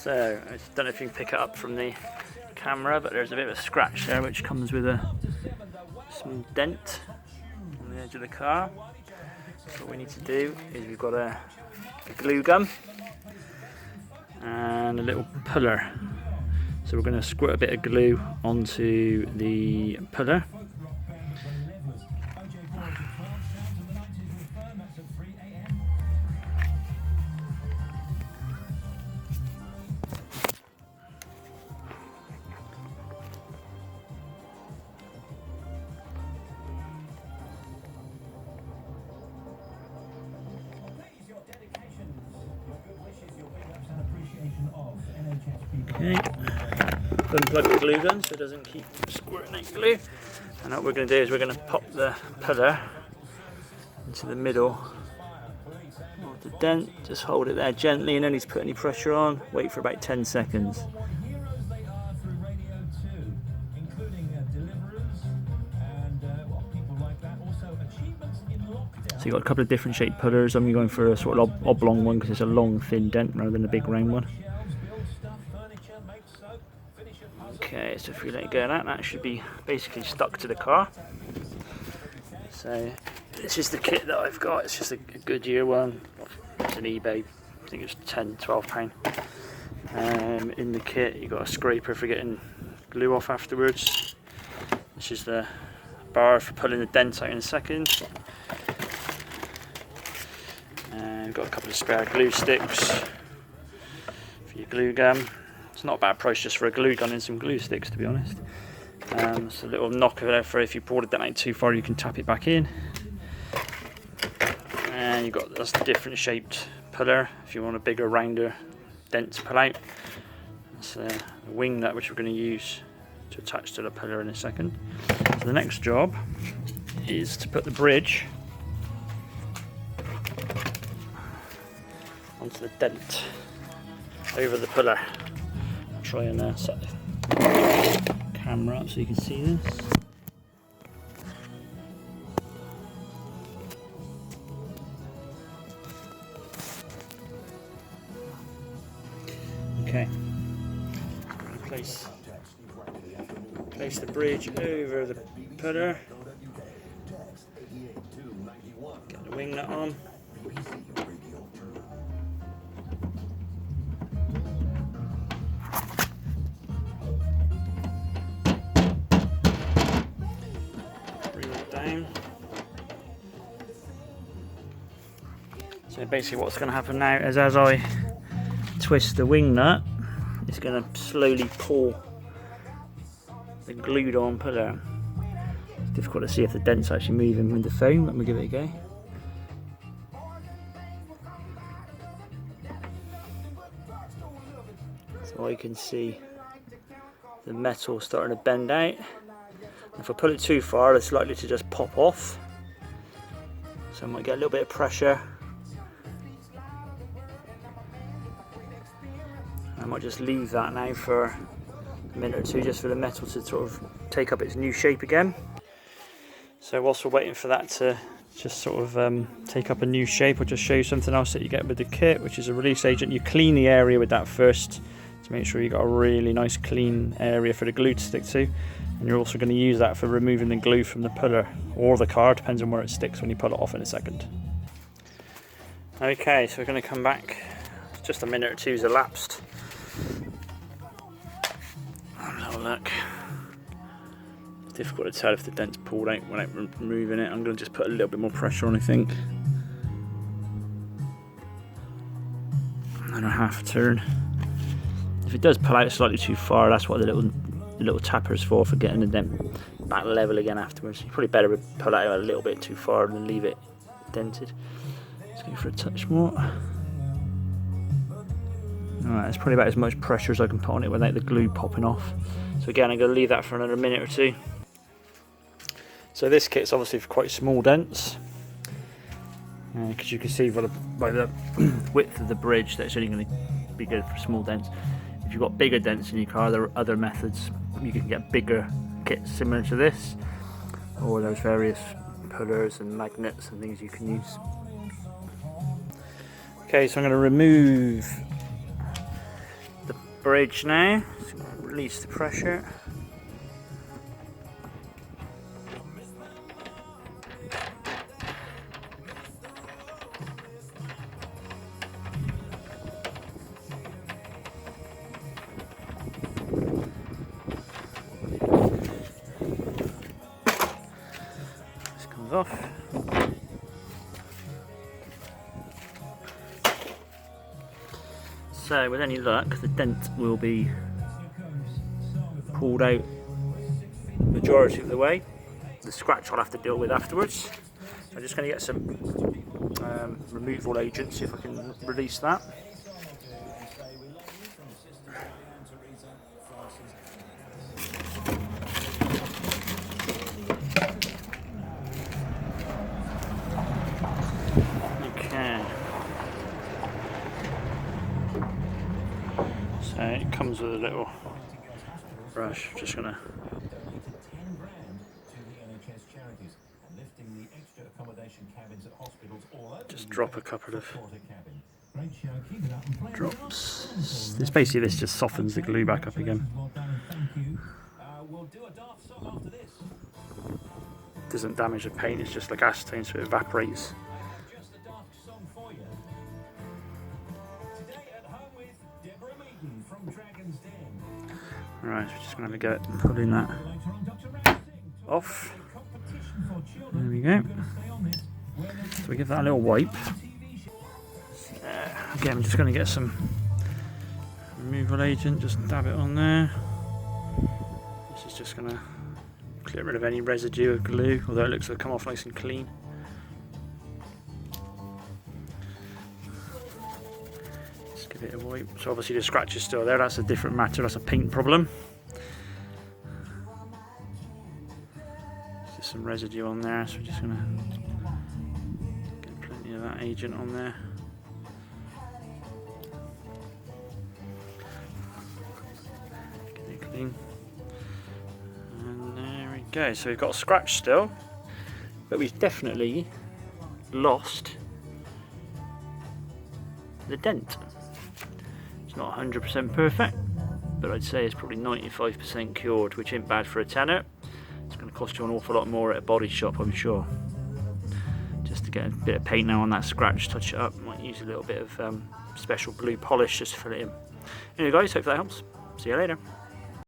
So, I don't know if you can pick it up from the camera, but there's a bit of a scratch there which comes with a small dent on the edge of the car. So what we need to do is we've got a glue gun and a little puller. So we're going to squirt a bit of glue onto the puller. Okay, unplug the glue gun so it doesn't keep squirting out glue. And what we're going to do is we're going to pop the puller into the middle of the dent. Just hold it there gently, and no need to put any pressure on. Wait for about 10 seconds. So you've got a couple of different shaped pullers. I'm going for a sort of oblong one because it's a long thin dent rather than a big round one. Okay, so if we let go of that, that should be basically stuck to the car. So this is the kit that I've got. It's just a Goodyear one. It's an eBay. I think it's £10–12. In the kit you've got a scraper for getting glue off afterwards. This is the bar for pulling the dent out in a second. And you've got a couple of spare glue sticks for your glue gun. It's not a bad price just for a glue gun and some glue sticks, to be honest. It's a little knocker there for if you pull the dent out too far, you can tap it back in. And you've got this different shaped puller if you want a bigger, rounder dent to pull out. That's a wing nut which we're going to use to attach to the puller in a second. So the next job is to put the bridge onto the dent over the puller. Try and set the camera up so you can see this. Okay. Place the bridge over the puller. Get the wing nut on. So basically what's going to happen now is as I twist the wing nut, it's going to slowly pull the glued on puller. It's difficult to see if the dent's actually moving with the foam. Let me give it a go. So I can see the metal starting to bend out. If I pull it too far, it's likely to just pop off. So I might get a little bit of pressure. I might just leave that now for a minute or two just for the metal to sort of take up its new shape again. So whilst we're waiting for that to just sort of take up a new shape, I'll just show you something else that you get with the kit, which is a release agent. You clean the area with that first to make sure you've got a really nice clean area for the glue to stick to. And you're also going to use that for removing the glue from the puller or the car, depends on where it sticks when you pull it off in a second. Okay, so we're going to come back. Just a minute or two's elapsed. Have a look. It's difficult to tell if the dent's pulled out without removing it. I'm going to just put a little bit more pressure on, I think. And a half a turn. If it does pull out slightly too far, that's what the little tapper's for getting the dent back level again afterwards. You probably better pull out a little bit too far than leave it dented. Let's go for a touch more. Alright, that's probably about as much pressure as I can put on it without the glue popping off. So again, I'm going to leave that for another minute or two. So this kit's obviously for quite small dents, because you can see by the width of the bridge that it's only going to be good for small dents. If you've got bigger dents in your car, there are other methods. You can get bigger kits similar to this, or there's various pullers and magnets and things you can use. Okay, so I'm going to remove the bridge now. So release the pressure. This comes off. So with any luck, the dent will be pulled out majority of the way. The scratch I'll have to deal with afterwards. So I'm just going to get some removal agent, see if I can release that. Okay. So it comes with a little brush. Just gonna just drop a couple of drops. This just softens the glue back up again. Doesn't damage the paint, it's just like acetone, so it evaporates. Right, so we're just going to have a go at pulling that off. There we go. So we give that a little wipe. Again, I'm just going to get some removal agent, just dab it on there. This is just going to clear rid of any residue of glue, although it looks like it's come off nice and clean. Just give it a wipe. So obviously the scratch is still there, that's a different matter, that's a paint problem. There's some residue on there, so we're just going to get plenty of that agent on there. Get it clean. And there we go, so we've got a scratch still, but we've definitely lost the dent. It's not 100% perfect, but I'd say it's probably 95% cured, which ain't bad for a tenner. It's going to cost you an awful lot more at a body shop, I'm sure. Just to get a bit of paint now on that scratch, touch it up. Might use a little bit of special blue polish just to fill it in. Anyway guys, hope that helps. See you later.